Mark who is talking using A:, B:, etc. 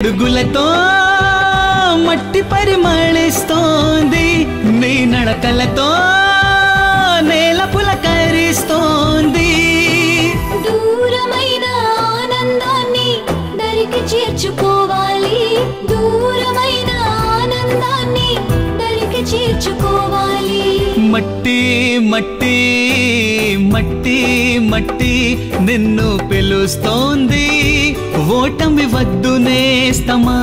A: అడుగులతో మట్టి పరిమళిస్తోంది, నీ నడకలతో నేల పులకరిస్తోంది.
B: దూరమైన ఆనందాన్ని దరికి చేర్చుకోవాలి, దూరమైన ఆనందాన్ని దరికి చేర్చుకోవాలి.
A: మట్టి మట్టి మట్టి మట్టి నిన్ను పిలుస్తోంది, ఓటమి వద్దు నేస్తమా.